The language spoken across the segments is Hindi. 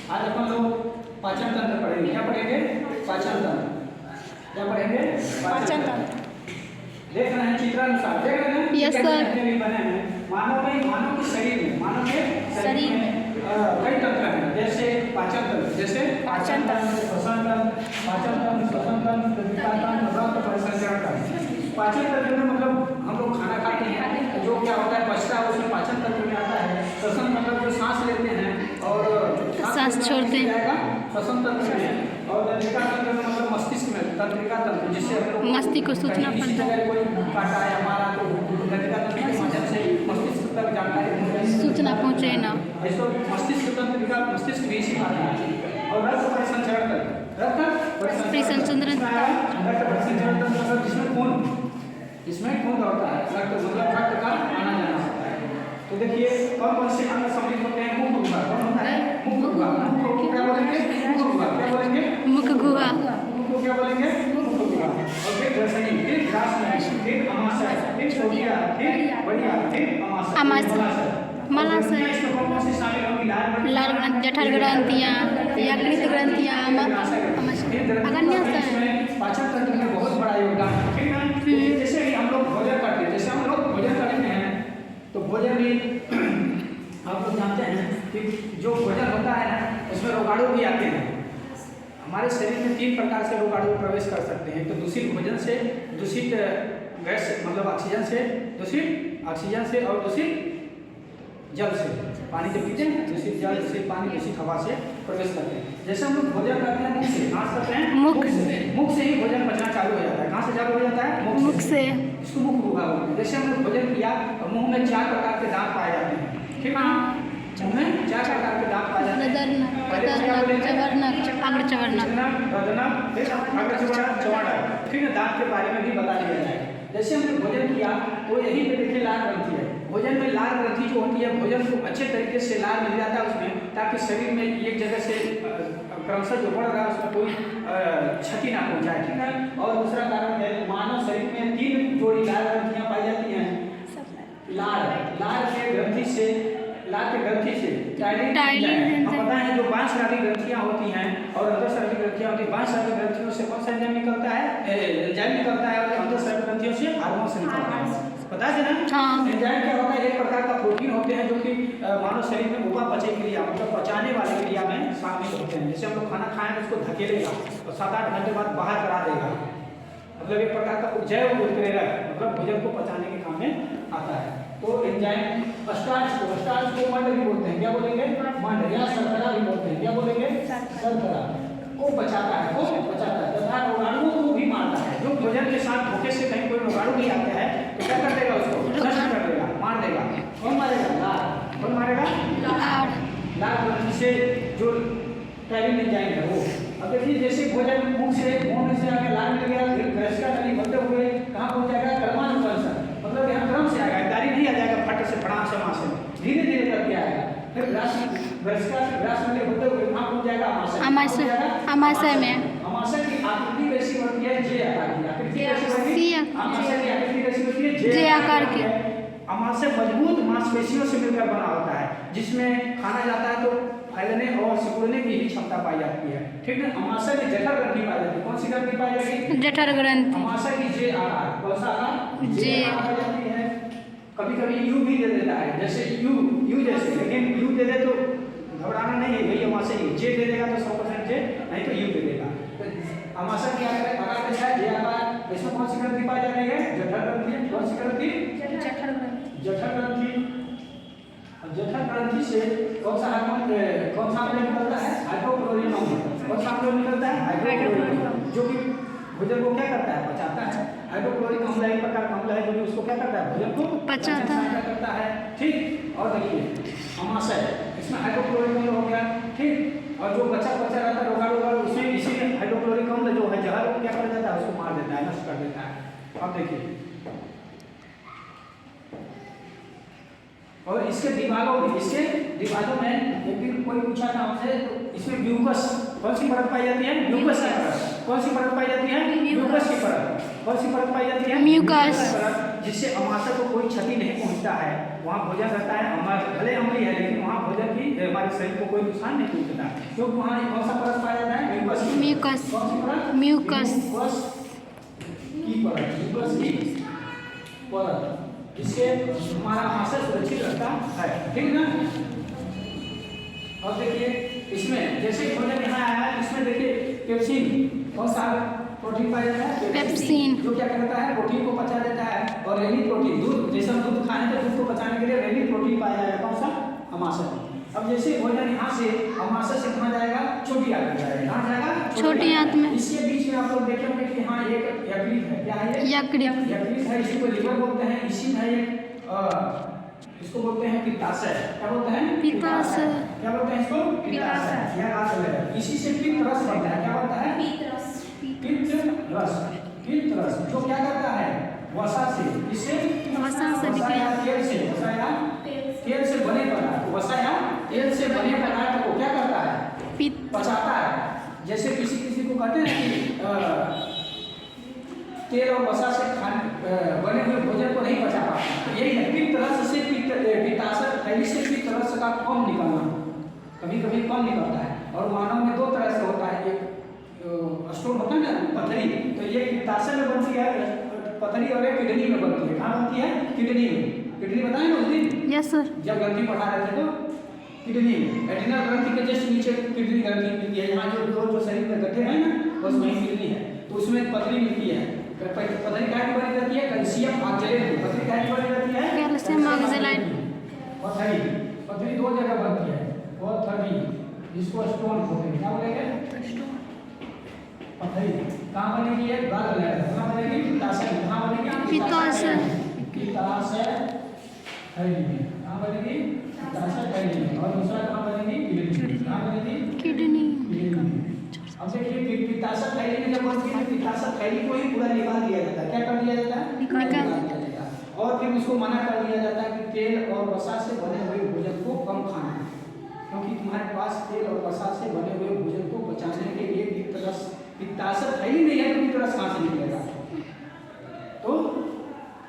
आज अपन लोग पाचन तंत्र पढ़ेंगे। क्या पढ़ेंगे? पाचन तंत्र। क्या पढ़ेंगे? पाचन तंत्र। देख रहे हैं चित्रानुसार, देख रहे हैं यस सर। भी बने हैं। मानव के शरीर में कई तंत्र हैं, जैसे पाचन तंत्र, जैसे पाचन तंत्र, श्वसन तंत्र, पाचन तंत्र, श्वसन तंत्र, तंत्रिका तंत्र, रक्त परिसंचरण तंत्र। पाचन तंत्र में मतलब हम लोग खाना खाते हैं, जो क्या होता है बचता है उसमें पाचन तंत्र में आता है। श्वसन मतलब जो सांस लेते हैं और सांस छोड़ते हैं, श्वसन तंत्र में। और तंत्रिका तंत्र में मतलब मस्तिष्क में, तंत्रिका तंत्र जिससे मस्तिष्क को सूचना पड़ता है, कोई काटा है हमारा तो तंत्रिका तंत्र के माध्यम से मस्तिष्क तक जानकारी सूचना पहुँचे ना। इसको मस्तिष्क तंत्रिका, मस्तिष्क भी इसी आता है। और रक्त परिसंचरण तंत्र, रक्त परिसंचरण तंत्र मतलब जिसमें खून दौड़ता है। रक्त मतलब रक्त का आना जाना होता है। तो देखिए कौन कौन से अंग सम्मिलित होते हैं? मुख गुहा। कौन होता है? मुख गुहा। क्या बोलेंगे? मुख गुहा। क्या बोलेंगे? मुख गुहा। मुख को क्या बोलेंगे? मुख गुहा। और फिर ग्रसनी, फिर ग्रासनी, फिर अमाशय, फिर छोटिया, फिर बढ़िया, फिर अमाशय, मलाशय, लाल ग्रंथि, जठर ग्रंथियाँ, यकृत ग्रंथियाँ, अग्न्याशय। पाचन तंत्र में बहुत बड़ा योगदान है। ठीक है? जैसे ही हम लोग भोजन करते हैं, जैसे हम लोग भोजन करते हैं तो भोजन में आप लोग जानते हैं कि जो भोजन होता है ना उसमें रोगाणु भी आते हैं। हमारे शरीर में 3 प्रकार से रोगाणु प्रवेश कर सकते हैं। तो दूषित भोजन से, दूषित गैस मतलब ऑक्सीजन से, दूषित ऑक्सीजन से और दूषित जल से, पानी जब पीते हैं दूषित जल, दूषित पानी, दूषित हवा से प्रवेश करते हैं। जैसे हम लोग भोजन करते हैं मुख से, कहाँ से करते हैं? मुख से ही भोजन पचना चालू हो जाता है। कहाँ से चालू हो जाता है? मुख से। इसको मुख गुहा बोलते हैं। जैसे हम लोग भोजन किया और मुंह में 4 प्रकार के दांत पाए जाते हैं। ठीक है? मुंह में 4 प्रकार के दांत पाए जाते हैं। ठीक है? दांत के बारे में भी बता दिया जाएगा। जैसे हमने भोजन किया तो यहीं पे देखिए लाल ग्रंथि है। भोजन में लाल ग्रंथि जो होती है, भोजन को अच्छे तरीके से लाल मिल जाता है उसमें, ताकि शरीर में एक जगह से क्रमशः जो बढ़ रहा है उसमें कोई क्षति ना पहुंचाए। ठीक है? और दूसरा कारण है मानव शरीर में 3 जोड़ी लाल ग्रंथियां पाई जाती हैं। लाल के ग्रंथि से टाइलिन हम पता है जो बांसरागी ग्रंथियां होती हैं और अंतःस्रावी ग्रंथियां होती हैं। बांसरागी ग्रंथियों से कौन सा एंजाइम निकलता है? एंजाइम निकलता है। और अंतःस्रावी ग्रंथियों से हार्मोन से निकलता है। पता है ना? एंजाइम क्या होता है? एक प्रकार का प्रोटीन होते हैं जो कि मानव शरीर में उपापचय क्रिया मतलब पचाने वाली क्रिया में शामिल होते हैं। जैसे हम लोग खाना खाएं उसको धकेलेगा और 7-8 घंटे बाद बाहर करा देगा। मतलब एक प्रकार का जैव उत्प्रेरक मतलब भोजन को पचाने के काम में आता है। तो एंजाइम स्टार्च को मंड भी बोलते हैं। क्या बोलेंगे? मंड या शर्करा भी बोलते हैं। क्या बोलेंगे? शर्करा को बचाता है तथा रोगाणुओं को भी मारता है। जो भोजन के साथ भूखे से कहीं कोई रोगाणु भी आता है तो क्या कर देगा? उसको नष्ट कर देगा, मार देगा। कौन मारेगा? लाल। कौन मारेगा? लाल ग्रंथि से जो टाइलिन एंजाइम है वो। अब देखिए जैसे भोजन मुंह से आगे लाल मिल गया, फिर ग्रसिका नली बनते हुए कहाँ पहुँच जाएगा? कर्मानुकंसन मतलब यहाँ क्रम से आएगा, दारी नहीं आ जाएगा फट से फटाक से मासे में, धीरे धीरे करके आएगा। फिर ग्रसिका से ग्रास नली होते हुए कहाँ पहुँच जाएगा? अमाशय में। अमाशय की आकृति कैसी बनती है? जे आकार की। आकृति कैसी बनती है? अमाशय की आकृति कैसी बनती है? जे आकार की। अमाशय मजबूत मांसपेशियों से मिलकर बना होता है, जिसमें खाना जाता है तो फैलने और सिकुड़ने की भी क्षमता पाई जाती है। ठीक है? अमाशय में जठर ग्रंथि पाई जाती है। कौन सी ग्रंथि पाई जाती है? जठर ग्रंथि। अमाशय की जे आकार। कौन सा आकार? जे आकार पाई जाती है। कभी-कभी यू भी दे देता है, जैसे यू जैसे, लेकिन यू दे दे तो घबराना नहीं है, यही अमाशय है। जे दे देगा तो 100% जे, नहीं तो यू दे देगा। अमाशय की आकार कैसा है? जे आकार। इसमें कौन सी ग्रंथि पाई जा रही है? जठर ग्रंथि। कौन सी ग्रंथि? जठर ग्रंथि। जठर ग्रंथि से कौन सा अम्ल निकलता है? हाइड्रोक्लोरिक अम्ल। कौन सा अम्ल निकलता है? हाइड्रोक्लोरिक, जो कि भोजन को क्या करता है? पचाता है। हाइड्रोक्लोरिक अम्ल एक प्रकार का अम्ल है जो कि उसको क्या करता है? भोजन को पचाता है। ठीक? और देखिए अमाशय, इसमें हाइड्रोक्लोरिक अम्ल हो गया। ठीक? और जो बचा रहता है रोगाणु उसमें इसी हाइड्रोक्लोरिक अम्ल जो है जहर क्या कर देता है? उसको मार देता है, नष्ट कर देता है। अब देखिए और इसके दीवारों में एक दिन कोई पूछा था हमसे, तो इसमें म्यूकस कौन सी परत पाई जाती है? म्यूकस की परत। कौन सी परत पाई जाती है? म्यूकस की परत। कौन सी परत पाई जाती है? म्यूकस। जिससे अमाशय को कोई क्षति नहीं पहुंचता है, वहाँ भोजन रहता है। भले अम्लीय है लेकिन वहाँ भोजन की हमारे शरीर को कोई नुकसान नहीं पहुंचता, क्योंकि वहाँ कौन सा परत पाया जाता है? म्यूकस। म्यूकस। कौन सी परत? म्यूकस। म्यूकस की परत, म्यूकस की परत, जिससे हमारा अमाशय सुरक्षित रहता है। ठीक ना? और देखिए इसमें जैसे भोजन यहाँ आया है, इसमें देखिए पेप्सिन, कौन सा प्रोटीन पाया जाता है? पेप्सिन, जो क्या करता है? प्रोटीन को पचा देता है। और रेनी प्रोटीन, दूध, जैसे हम दूध खाने तो दूध को पचाने के लिए रेनी प्रोटीन पाया जाएगा। कौन सा? अमाशय। अब जैसे भोजन यहाँ से अमाशय से कहाँ जाएगा? छोटी आंत में जाएगा। कहाँ जाएगा? छोटी आंत में। इसके बीच में आप लोग देखे होंगे कि यहाँ एक यकृत है। क्या है ये? यकृत। यकृत है, इसी को लिवर बोलते हैं। इसी में एक इसको बोलते हैं पित्ताशय। क्या बोलते हैं? पित्ताशय। क्या बोलते हैं इसको? पित्ताशय। यह बात अलग है। इसी से पित्त रस बनता है। क्या बनता है? पित्त रस। पित्त रस जो क्या करता है? वसा से, इससे वसा से तेल से, वसा या तेल से बने पदार्थ, वसा या तेल से बने पदार्थ को क्या करता है? पित्त पचाता है। जैसे किसी को कहते हैं कि तेल और वसा से बने हुए भोजन को नहीं पचा पाता, यही है पित्त रस से पित्ताशय थैली से पित्त रस का कम निकलना, कभी कभी कम निकलता है। और मानव में दो तरह से होता है, एक स्टोन होता है ना पथरी, तो ये पित्ताशय में बनती है पथरी, और एक किडनी में बनती है। कहाँ बनती है? किडनी में। किडनी बताए ना उस दिन? Yes sir. जब ग्रंथि पढ़ा रहे थे तो किडनी में, एड्रिनल ग्रंथि के जस्ट नीचे किडनी ग्रंथि मिलती है। यहाँ जो शरीर में गड्ढे हैं ना, बस वहीं किडनी है, तो उसमें पथरी मिलती है। पथरी क्या बनी रहती है? Calcium oxalate. पथरी क्या बनी रहती है? Calcium oxalate. पथरी दो जगह बनती है। पथरी, जिसको स्टोन बोलते हैं। क्या बोलेंगे? पथरी कहाँ बनेगी? है गल ब्लैडर। कहाँ बनेगी? पित्ताशय। कहाँ बनेगी? पित्ताशय। पित्ताशय थैली में। कहाँ बनेगी? पित्ताशय थैली में। और दूसरा कहाँ बनेगी? किडनी। कहाँ बनेगी? किडनी। अब देखिए पित्ताशय थैली में जब बनती है, पित्ताशय थैली को ही पूरा निकाल दिया जाता है। क्या कर दिया जाता है? निकाल दिया जाता है। और फिर उसको मना कर दिया जाता है कि तेल और वसा से बने हुए भोजन को कम खाना, क्योंकि तुम्हारे पास तेल और वसा से बने हुए भोजन को बचाने के लिए पित्ताशय थैली नहीं है, तो पित्त रस कहाँ से निकलेगा? तो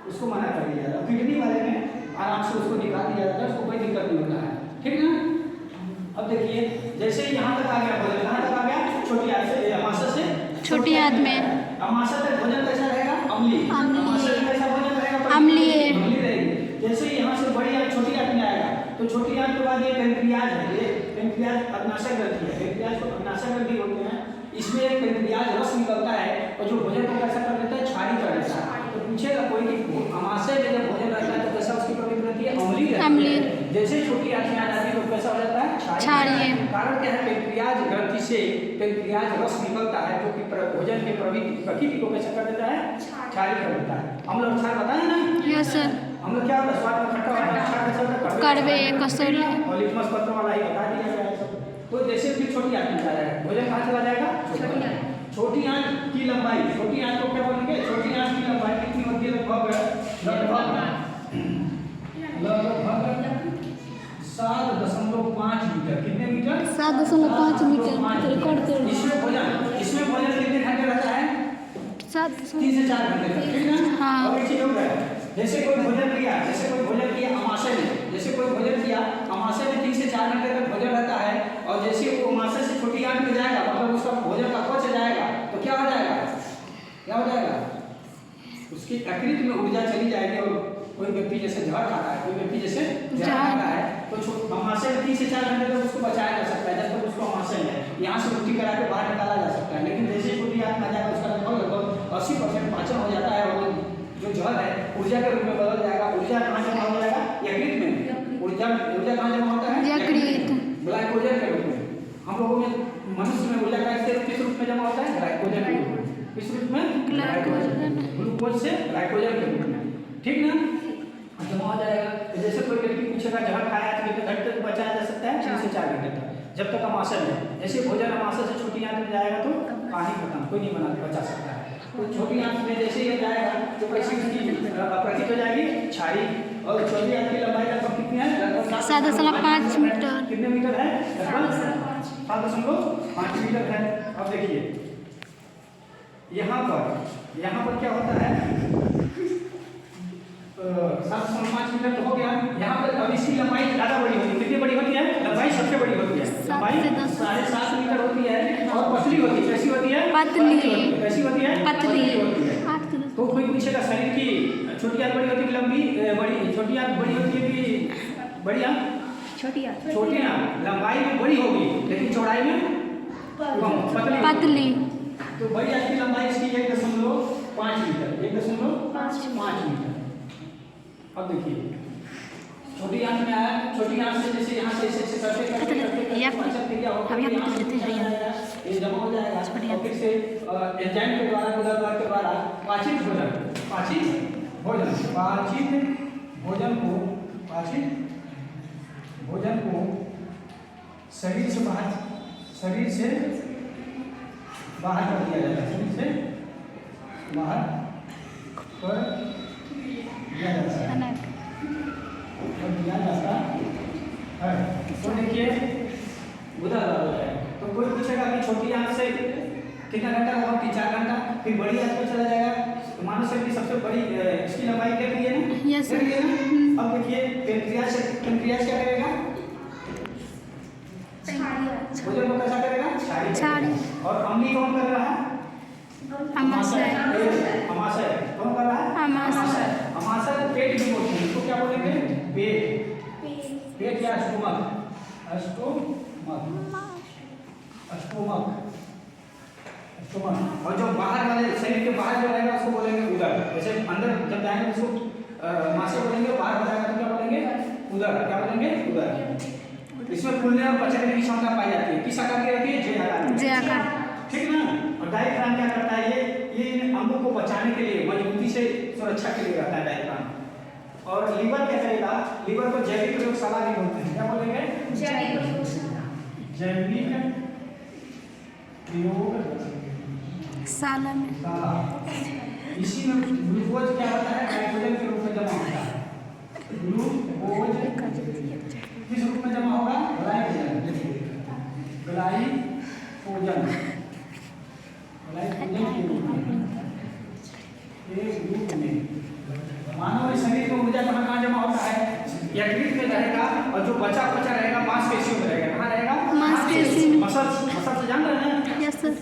उसको मना कर दिया जाता है। किडनी वाले में आराम से उसको निकाल दिया जाता है, उसको कोई दिक्कत नहीं होता है। ठीक ना? अब देखिए जैसे यहाँ तक आ गया भोजन, कहाँ तक आ गया? छोटी आंत से, अमाशय से छोटी आंत में। अमाशय तक भोजन कैसा रहेगा? अम्लीय। अमाशय में कैसा भोजन रहेगा? अम्लीय। अम्लीय रहेगी। जैसे यहाँ से बड़ी आंत छोटी आंत में आएगा, तो छोटी आंत के बाद ये पेनक्रियाज है। ये पेनक्रियाज अग्नाशय ग्रंथि है। पेनक्रियाज को अग्नाशय ग्रंथि बोलते हैं। इसमें एक पेनक्रियाज रस निकलता है और जो भोजन को कैसा कर देता है? क्षारी कर देता है। तो पूछेगा कोई कि अमाशय में जब भोजन रहता है तो कैसा उसकी प्रवृत्ति रहती है? अम्लीय। जैसे छोटी आंत में आ जाती है तो कैसा हो जाता है? क्षारीय। कारण क्या है? पेनक्रियाज ग्रंथि से पेनक्रियाज रस निकलता है जो कि भोजन के प्रकृति को कैसा कर देता है? क्षारी कर देता है। हम लोग क्षार बताए ना? Yes sir. हम लोग क्या होता है? स्वाद में खट्टा होता है, क्षार कैसा होता है? कड़वे, कसौली और लिटमस पत्र वाला ही बता दिया गया है सब। तो जैसे फिर छोटी आंत में जाएगा भोजन, कहाँ चला जाएगा? छोटी आंत की लंबाई, छोटी आंत को क्या बोलेंगे? छोटी आंत की लंबाई कितनी होती है? लगभग 7.5 मीटर। कितने मीटर? 7.5 मीटर। रिकॉर्ड कर। इसमें भोजन कितने घंटे रहता है? 3 से 4 घंटे तक। ठीक है? हाँ। और एक चीज और है, जैसे कोई भोजन किया अमाशय में, जैसे कोई भोजन किया अमाशय में 3 से 4 घंटे तक भोजन रहता है। और जैसे वो अमाशय से छोटी आंत में जाएगा, मतलब उसका भोजन का पच जाएगा, तो क्या हो जाएगा? क्या हो जाएगा? उसकी यकृत में ऊर्जा चली जाएगी। और कोई व्यक्ति जैसे जहर खाता है, कोई व्यक्ति जैसे जहर खाता है, तो अमाशय में 3 से 4 घंटे तक उसको बचाया जा सकता है, जब तक उसको अमाशय है यहाँ से उल्टी करा के बाहर निकाला जा सकता है। लेकिन जैसे छोटी आंत में जाएगा उसका लगभग 80% पाचन हो जाता है, और जो जहर है ऊर्जा के रूप में बदल जाएगा। ऊर्जा कहाँ जमा हो जाएगा? यकृत में। ऊर्जा कहाँ जमा होता है? यकृत। ग्लाइकोजन के रूप में। हम लोगों में मनुष्य में ऊर्जा का किस रूप में जमा होता है? ग्लाइकोजन के रूप में। किस रूप में? ग्लाइकोजन। ग्लूकोज से ग्लाइकोजन के रूप में। ठीक ना? जमा हो जाएगा। जैसे कोई व्यक्ति पूछेगा जहर खाया तो कितने घंटे तक बचाया जा सकता है? 3 से 4 घंटे तक, जब तक अमाशय में। जैसे भोजन अमाशय से छोटी आंत में जाएगा तो कहानी खत्म, कोई नहीं बचा सकता है। तो छोटी आंत में जैसे ही जाएगा तो कैसी उसकी प्रकृति हो जाएगी? क्षारी। और छोटी आंत की लंबाई लगभग कितनी है? 7.5 मीटर। कितने मीटर है? 7.5 मीटर है। अब देखिए यहाँ पर क्या होता है? 7.5 मीटर तो हो गया। यहाँ पर अब इसकी लंबाई ज़्यादा बड़ी होती है। कितनी बड़ी होती है? लंबाई सबसे बड़ी होती है। लंबाई 7.5 मीटर होती है और पतली होती है। कैसी होती है? पतली। कैसी होती है? पतली होती है। 8 से 10। तो कोई पूछेगा शरीर की छोटी आंत बड़ी होती है कि लंबी बड़ी? छोटी आंत बड़ी होती है कि बड़ी आंत? छोटी आंत लंबाई में बड़ी होगी लेकिन चौड़ाई में कम, पतली। तो बड़ी आंत की लंबाई इसकी 1.5 मीटर। 1.5 मीटर। अब देखिए छोटी आंत में आया। छोटी आंत से जैसे यहाँ से ऐसे करते अब यहाँ पे देते हैं ये जमा हो जाएगा और फिर से एंजाइम के द्वारा के द्वारा पाचित भोजन को शरीर से बाहर कर दिया जाता है। शरीर से बाहर कर दिया जाता है। तो देखिए बुधा हो जाएगा। तो कोई पूछेगा कि छोटी आंत से कितना घंटा होगा? 3-4 घंटा। फिर बड़ी आंत में चला जाएगा। तो मानव शरीर की सबसे बड़ी इसकी लंबाई क्या है ना? Yes sir. अब देखिए पेनक्रियास क्या करेगा? भोजन को कैसा करेगा? छाड़ी। और अम्ली कौन कर रहा है? अमाशय कौन कर रहा है? अमाशय पेट भी बोलते हैं। इसको क्या बोलेंगे? पेट या स्टोमक। और जो बाहर वाले शरीर के बाहर जो रहेगा उसको बोलेंगे उदर। जैसे अंदर जब जाएंगे उसको मासे बोलेंगे, बाहर हो जाएगा तो क्या बोलेंगे? उदर। क्या बोलेंगे? उदर। इसमें फूलने और पचने की क्षमता पाई जाती है। किस आकार की रहती है? जे आकार। ठीक ना? और डायफ्राम क्या करता है? ये इन अंगों को बचाने के लिए, मजबूती से सुरक्षा के लिए रहता है डायफ्राम। और लीवर क्या करेगा? लीवर को जैविक प्रयोगशाला भी बोलते हैं। क्या बोलेंगे? जैविक प्रयोगशाला में। इसी में ग्लूकोज क्या होता है? नाइट्रोजन के रूप में जमा होता है। ग्लूकोज किस रूप में जमा होगा? ग्लाइकोजन मानव शरीर में ऊर्जा कहाँ जमा होता है? यकृत में रहेगा और जो बचा रहेगा मांसपेशियों में रहेगा। कहाँ रहेगा? मांसपेशी में। मसल से जान रहे हैं? Yes sir.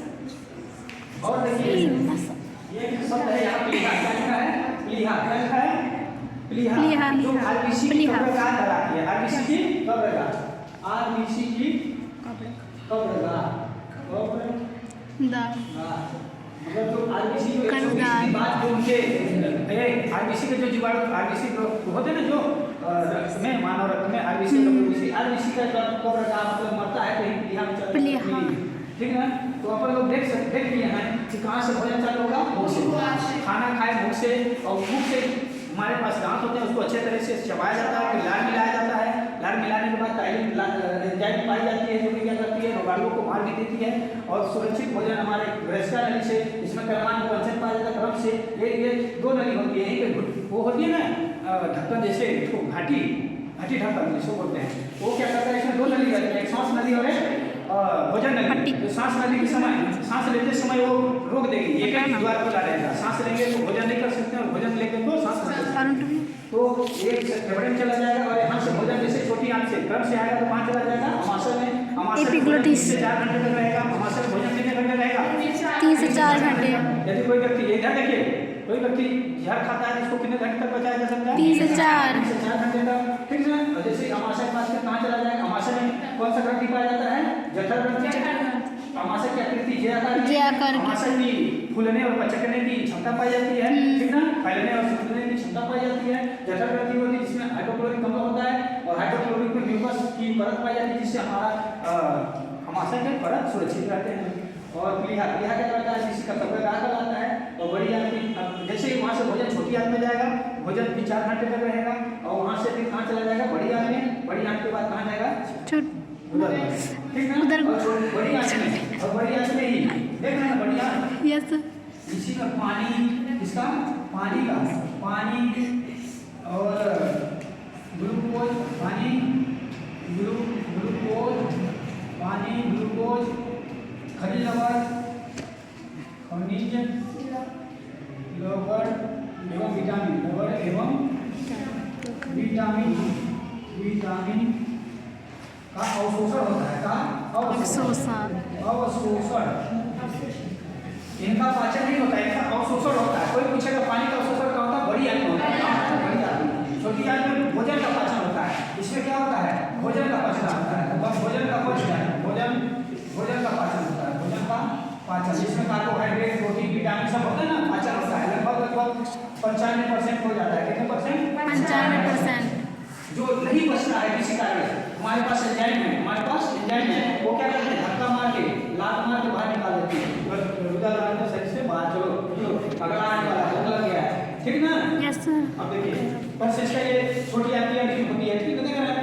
और देखिए ये शब्द है यहाँ प्लीहा। क्या लिखा है? प्लीहा। क्या लिखा है? प्लीहा। जो आरबीसी की कब्रगाह कहलाती है। आरबीसी की कब्रगाह। मतलब जो आरबीसी की बात जो उनके आरबीसी के जो जीवाणु आरबीसी होते हैं ना जो में मानव रक्त में आरबीसी का कब्रगाह मतलब मरता है कहीं प्लीहा में। ठीक है? तो अपन लोग देख लिए हैं कि कहाँ से भोजन चालू होगा? मुंह से। खाना खाए मुंह से और मुंह से हमारे पास दांत होते हैं उसको अच्छे तरह से चबाया जाता है। फिर लार मिलाया जाता है। लार मिलाने के बाद एंजाइम पाई जाती है जो कि क्या करती है? रोगाणुओं को मार भी देती है और सुरक्षित भोजन हमारे ग्रसिका नली से इसमें कर्मांग वंचन पाया जाता है क्रम से। ये 2 नली होती है। एक वो होती है ना ढक्कन जैसे घाटी ढक्कन जिसको बोलते हैं। वो क्या करता है? इसमें 2 नली रहती है। एक सांस नली और एक भोजन नली। तो सांस नली के समय सांस लेते समय वो रोक देगी। एक ही द्वार खुला रहेगा। सांस लेंगे तो भोजन नहीं कर सकते और भोजन लेंगे तो सांस नहीं कर सकते। तो एक फेफड़े में चला जाएगा और यहाँ से भोजन जैसे छोटी आंत से क्रम से आएगा तो कहाँ चला जाएगा? अमाशय में। अमाशय 3 से 4 घंटे तक रहेगा। अमाशय में भोजन कितने घंटे रहेगा? 3 से 4 घंटे। यदि कोई व्यक्ति इधर देखिए कोई व्यक्ति जहर खाता है उसको कितने घंटे तक बचाया जा सकता है? 3 से 4 घंटे तक। ठीक है? और जैसे अमाशय के पास कहाँ चला जाएगा? अमाशय में कौन सा ग्रंथि पाया जाता है? जठर ग्रंथि। अमाशय की आकृति जे आकार। अमाशय की फूलने और पचकने की क्षमता पाई जाती है। ठीक ना? फैलने और सिकुड़ने की क्षमता पाई जाती है। जठर ग्रंथि होती है जिसमें हाइड्रोक्लोरिक अम्ल होता है और हाइड्रोक्लोरिक में म्यूकस की परत पाई जाती है जिससे हमारा अमाशय के परत सुरक्षित रहते हैं। और प्लीहा क्या करता है? किसी का कब्रगाह कहलाता है। और बड़ी आंत जैसे ही वहाँ से भोजन छोटी आंत में जाएगा भोजन भी 4 घंटे तक रहेगा और वहाँ से फिर कहाँ चला जाएगा? बड़ी आंत में। बड़ी आंत के बाद कहाँ जाएगा? उधर। ठीक है? बड़ी आंत में और बड़ी आंत में ही देख रहे हैं बड़ी आंत। यस इसी में पानी इसका पानी और ग्लूकोज खनिज लवण एवं विटामिन विटामिन का अवशोषण होता है, का अवशोषण। अवशोषण। इनका पाचन नहीं होता है, इनका अवशोषण होता है। कोई पूछेगा पानी का अवशोषण क्या होता है? बड़ी आंत होता है, बड़ी आंत। छोटी आंत में भोजन का पाचन होता है, इसमें क्या होता है? भोजन का पाचन होता है। भोजन का पाचन होता है, भोजन का पाचन होता है, भोजन का पाचन। इसमें कार्बोहाइड्रेट, प्रोटीन, विटामिन सब होता है ना, पाचन होता है। लगभग 95% हो जाता है। कितने परसेंट? 95%। जो नहीं बचता है किसी कारण, हमारे पास एंजाइम है, वो क्या करते हैं? धक्का मार के, लात मार के बाहर निकाल देते हैं। बस रुधिर लाने शरीर से बाहर, चलो अगला आने वाला भूख लग गया है, ठीक ना? Yes sir. अब देखिए परसेस का ये छोटी आंखें होती है, ठीक है ना?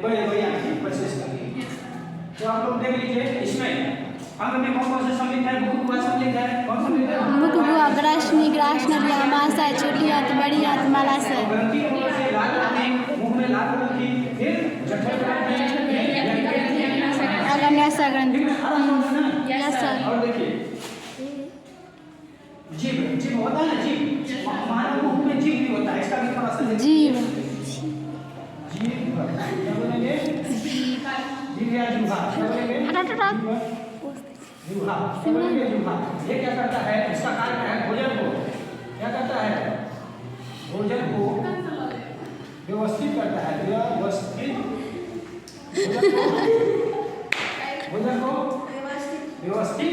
बड़ी आंखें परसेस का। तो आप लोग देख लीजिए, इसमें अंग में कौन से सम्मिलित है? मुख हुआ सम्मिलित है, कौन सम्मिलित है? मुख हुआ, ग्रासनी, ग्रासनली, आमाशय, छोटी आंत, बड़ी आंत, मलाशय। ग्रंथि से लाल ग्रंथि, मुख में लाल ग्रंथि, फिर जठर ग्रंथि, अग्न्याशय ग्रंथि। Yes sir. और देखिए जीभ होता है ना, जीभ मानव मुख में जीभ भी होता है, इसका भी थोड़ा सा जीभ। क्या बोलेंगे? जीभ या जिह्वा, क्या बोलेंगे? जिह्वा, क्या बोलेंगे? जिह्वा। ये क्या करता है? इसका कार्य है भोजन को क्या करता है? भोजन को व्यवस्थित करता है, व्यवस्थित भोजन को व्यवस्थित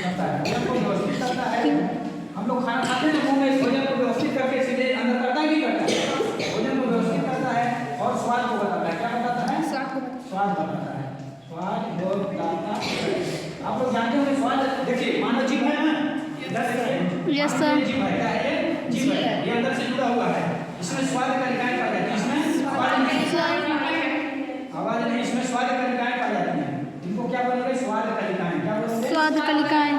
करता है, भोजन को व्यवस्थित करता है। हम लोग खाना खाते हैं ना, मुंह में भोजन को व्यवस्थित करके सीधे अंदर करता है, नहीं करता है? भोजन को व्यवस्थित करता है और स्वाद को बताता है। क्या बताता है? स्वाद बताता है, स्वाद बताता है। आप लोग जानते होंगे स्वाद। देखिए मानव जीभ है ना, यस सर। जीभ है, क्या है ये? जीभ है, ये अंदर से जुड़ा हुआ है। इसमें स्वाद का निकाय पाया जाता है, इसमें स्वाद नहीं, आवाज नहीं, इसमें स्वाद का निकाय पाया जाता है। इनको क्या बोलेंगे? स्वाद का निकाय। क्या बोलेंगे? स्वाद कलिकाएं।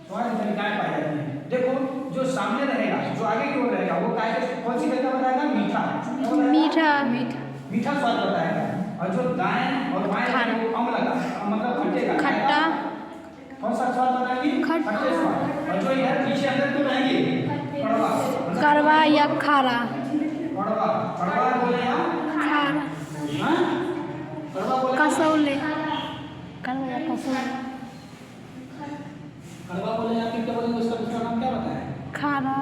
स्वाद का निकाय पाए जाते हैं। देखो जो सामने रहेगा, जो आगे की ओर रहेगा, वो काय कौन सी वेदा बताएगा? मीठा। मीठा स्वाद बताएगा। और जो दाएं और बाएं वो अम्ल का, मतलब खट्टे का, खट्टा। कौन सा स्वाद बताएगी? खट्टे स्वाद। और जो इधर पीछे अंदर तो रहेंगे कड़वा, कड़वा या खारा। कड़वा बोले या खारा। हाँ? कड़वा बोले कसौले। कड़वा या कसौले। कड़वा बोले या फिर क्या बोलेंगे? उसका दूसरा नाम क्या बताया? खारा।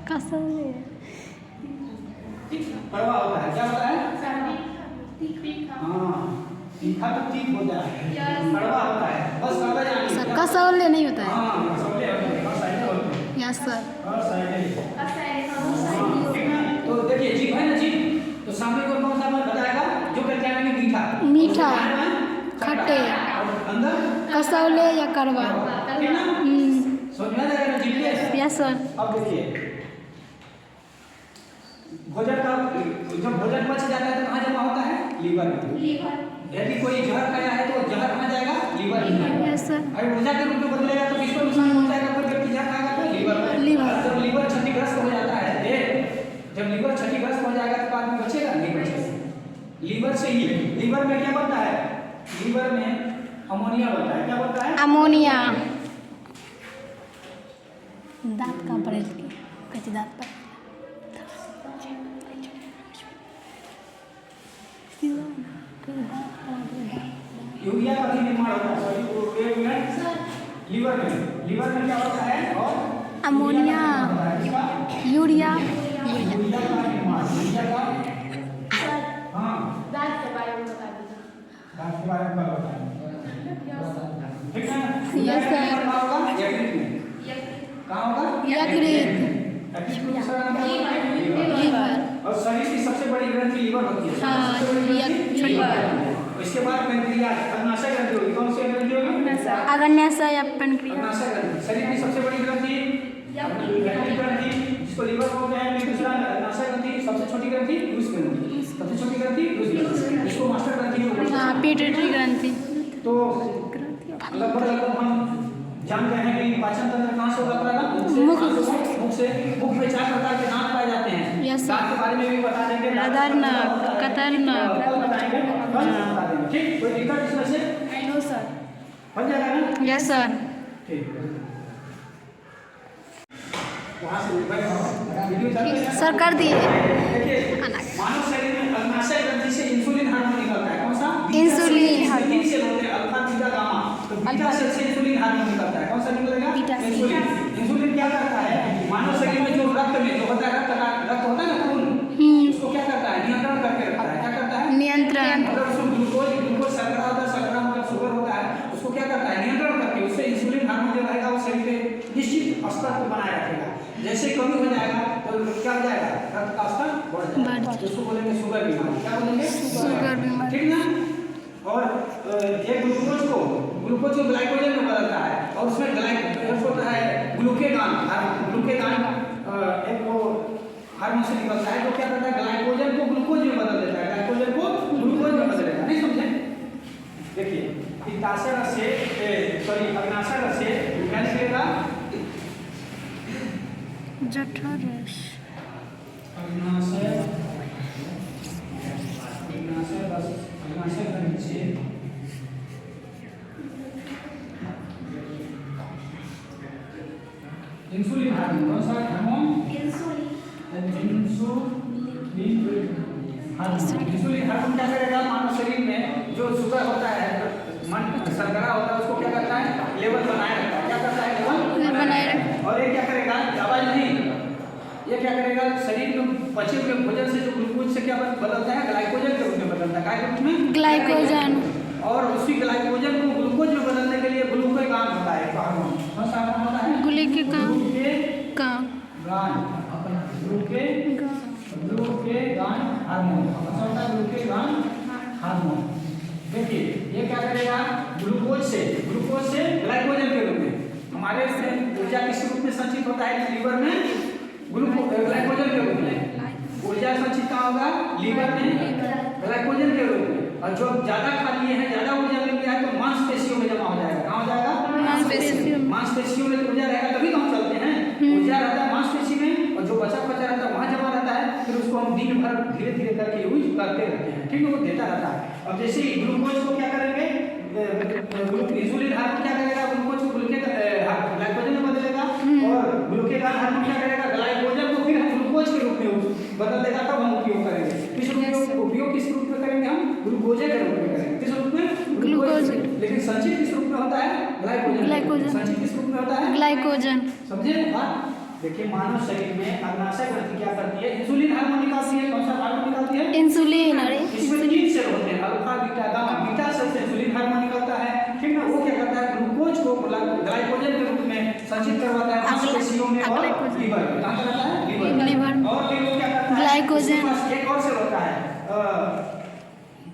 कसौले। कड़वा होता है, क्या होता है? हाँ, तीखा तो ठीक होता है, कड़वा होता है। बस कड़वा जानिए। कसौले नहीं होता है। हाँ, कसौले होते हैं, और साइडे होते हैं। Yes sir. और साइडे। ठीक है? तो देखिए जीभ है ना, जीभ तो सामने को कौन सा बताएगा? जो कहते हैं मीठा, खट्टे, अंदर कसौले या कड़वा। ठीक ना? समझ में आ जाएगा ना जीभ? Yes sir. अब देखिए भोजन का, जब भोजन पच जाता है तो कहाँ जमा होता है? लीवर में। यदि कोई जहर खाया है तो जहर कहाँ जाएगा? लीवर में। Yes sir. अगर ऊर्जा के रूप में बदलेगा तो किसको नुकसान पहुंचाएगा? कोई व्यक्ति जहर खाएगा तो लीवर में। जब लीवर क्षतिग्रस्त हो जाता है, जब लीवर क्षतिग्रस्त हो जाएगा तो आदमी बचेगा? नहीं बचेगा। लीवर से ही, लीवर में क्या बनता है? लीवर में अमोनिया बनता है। क्या बनता है? अमोनिया। दांत कहाँ पर है? कैसे दांत पर? यूरिया का भी निर्माण होता है। लीवर में क्या होता है? और अमोनिया, यूरिया। यूरिया का निर्माण, हाँ, दांत के बारे में बता दीजिए। ठीक है? Yes sir. कहाँ होगा? यकृत में। कहाँ होगा? यकृत। लीवर। और शरीर की सबसे बड़ी ग्रंथि लीवर होती है। हाँ, इसके बाद पेनक्रियाज, अग्नाशय ग्रंथि होगी। कौन सी ग्रंथि होगी? अग्न्याशय या पेनक्रियाज। अग्नाशय ग्रंथि। शरीर की सबसे बड़ी ग्रंथि यकृत ग्रंथि, जिसको लीवर बोलते हैं। दूसरा अग्नाशय ग्रंथि, सबसे छोटी ग्रंथि पूष ग्रंथि, सबसे छोटी ग्रंथि पूष ग्रंथि, इसको मास्टर ग्रंथि बोलते हैं। हाँ, पिट्यूटरी ग्रंथि। तो लगभग हम जानते हैं कि पाचन तंत्र कहाँ से होता है? मुख से। मुख में 4 प्रकार के दांत पाए जाते हैं। यस दांत के बारे में भी बता देंगे। अधरनाक, कतरनाक। ठीक, कोई दिक्कत इसमें से? No sir. बन जाएगा ना? Yes sir. ठीक। वहाँ से वीडियो चल रही है सर कर दिए। देखिए मानव शरीर में अग्नाशय ग्रंथि से इंसुलिन हार्मोन निकलता है। कौन सा? Insulin hormone. तीन सेल होते हैं अल्फा बीटा गामा। तो बीटा सेल से इंसुलिन हार्मोन निकलता है। कौन सा निकलेगा? Beta cell. इंसुलिन। इंसुलिन क्या करता है? मानव शरीर में जो रक्त में जो होता है रक्त होता है ना खून, उसको क्या करता है? नियंत्रण करके रखता है। क्या करता है? नियंत्रण। मतलब उसमें ग्लूकोज शर्करा होता है, शर्करा मतलब शुगर होता है, उसको क्या करता है? नियंत्रण करके उससे इंसुलिन हार्मोन जो रहेगा वो शरीर में निश्चित स्तर पर बनाए रखेगा। जैसे कमी हो जाएगा तो क्या हो जाएगा? रक्त का स्तर बढ़ जाएगा, जिसको बोलेंगे शुगर बीमारी। क्या बोलेंगे? शुगर बीमारी। ठीक ना? और ये ग्लूकोज को ग्लाइकोजन में बदलता है और उसमें होता है ग्लूकेगान एक वो हार्मोन से निकलता है जो क्या करता है? ग्लाइकोजन को ग्लूकोज में बदल देता है। ग्लाइकोजन को ग्लूकोज में बदलेगा। नहीं समझे? देखिए पित्ताशय रस से अग्नाशय रस से क्या निकलेगा? जठरस। अग्नाशय ग्रंथि से इंसुलिन हार्मोन। कौन सा हार्मोन? इंसुलिन हार्मोन क्या करेगा? मानव शरीर में जो शुगर होता है, शर्करा होता है, उसको क्या करता है? लेवल बनाए रखता है। क्या करता है? लेवल बनाए रखता। और ये क्या करेगा? दवाई नहीं, ये क्या करेगा? शरीर में पचे हुए भोजन से जो ग्लूकोज से क्या बदलता है? ग्लाइकोजन के रूप में बदलता है। क्या के रूप में? ग्लाइकोजन। और उसी ग्लाइकोजन को ग्लूकोज में बदलने के लिए ग्लूकेगान होता है हार्मोन। कौन सा हार्मोन होता है? ग्लूकेगान। ग्लूकेगान हार्मोन। कौन सा होता है? ग्लूकेगान हार्मोन। देखिए ये क्या करेगा? ग्लूकोज से ग्लाइकोजन के रूप में हमारे ऊर्जा किस रूप में संचित होता है? लीवर में ग्लाइकोजन के रूप में ऊर्जा संचित कहाँ होगा? लीवर में ग्लाइकोजन के रूप में। और जो ज्यादा खा लिए हैं, ज्यादा ऊर्जा ले लिया है तो मांसपेशियों में जमा हो जाएगा। कहाँ हो जाएगा? मांसपेशियों में ऊर्जा रहेगा तभी तो हम चलते हैं। ऊर्जा रहता है मांसपेशी में और जो बचा रहता है वहाँ जमा रहता है। फिर उसको हम दिन भर धीरे धीरे करके यूज करते रहते हैं। ठीक है, वो देता रहता है। अब जैसे ग्लूकोज को क्या करेंगे? इंसुलिन हार्मोन क्या करेगा? ग्लूकोज को ग्लाइकोजन में बदलेगा और ग्लूकेगान हार्मोन क्या करेगा? ग्लाइकोजन को फिर हम ग्लूकोज के रूप में बदल देगा, तब हम उपयोग करेंगे। उपयोग किस रूप में करेंगे? हम ग्लूकोज के रूप में करेंगे। किस रूप में? ग्लूकोज। लेकिन संचित किस रूप में होता है? ग्लाइकोजन। संचित किस रूप में होता है? ग्लाइकोजन। समझे बात? देखिए मानव शरीर में अग्नाशय ग्रंथि क्या करती है? इंसुलिन हार्मोन निकालती है। कौन सा हार्मोन निकालती है? इंसुलिन। इसमें तीन सेल होते हैं alpha beta gamma. Beta cell से इंसुलिन हार्मोन निकलता है। ठीक है, वो क्या करता है? ग्लूकोज को ग्लाइकोजन के रूप में संचित करवाता है मांसपेशियों में और लीवर में। कहाँ करता है? लीवर। और फिर वो क्या करता है? ग्लाइकोजन। एक और सेल होता है,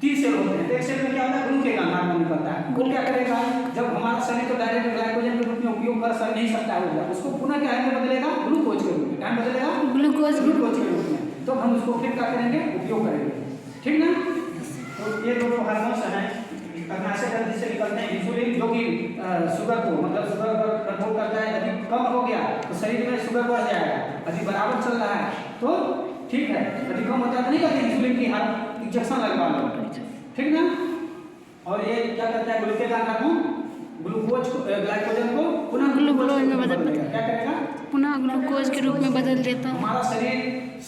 तीन सेल होते हैं। एक सेल में क्या होता है? ग्लूकेगान हार्मोन निकलता है। वो क्या करेगा? जब हमारा शरीर तो डायरेक्ट ग्लाइकोजन के रूप में उपयोग कर नहीं सकता है, उसको पुनः क्या में बदलेगा? ग्लूकोज के रूप में। क्या बदलेगा? ग्लूकोज के रूप में। तो हम उसको फिर क्या करेंगे? उपयोग करेंगे। ठीक ना? तो ये दोनों हार्मोन्स हैं अग्नाशय ग्रंथि से निकलते हैं। इंसुलिन जो कि शुगर को मतलब शुगर पर कंट्रोल करता है। यदि कम हो गया तो शरीर में शुगर बढ़ जाएगा। यदि बराबर चल रहा है तो ठीक है, यदि कम होता है तो नहीं करते इंसुलिन की हर इंजेक्शन लगवा लो। ठीक ना? और ये क्या करता है? ग्लूकेगान हार्मोन ग्लूकोज को ग्लाइकोजन को पुनः ग्लूकोज में बदल देगा। क्या करेगा? पुनः ग्लूकोज के रूप में बदल देता है। हमारा शरीर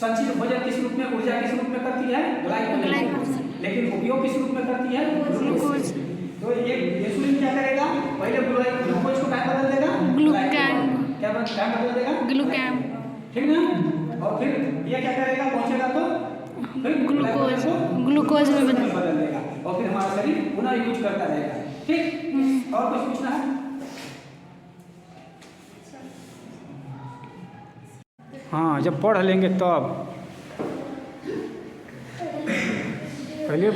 संचित भोजन किस रूप में, ऊर्जा किस रूप में करती है? ग्लाइकोजन। लेकिन उपयोग किस रूप में करती है? ग्लूकोज। तो ये इंसुलिन क्या करेगा? पहले ग्लूकोज को क्या बदल देगा? ग्लूकैन। क्या बदल देगा? ग्लूकैन। ठीक ना? और फिर ये क्या करेगा? पहुंचेगा तो फिर ग्लूकोज में बदल देगा और फिर हमारा शरीर पुनः यूज करता रहेगा। ठीक, और कुछ पूछना है? हाँ, जब पढ़ लेंगे तब पहले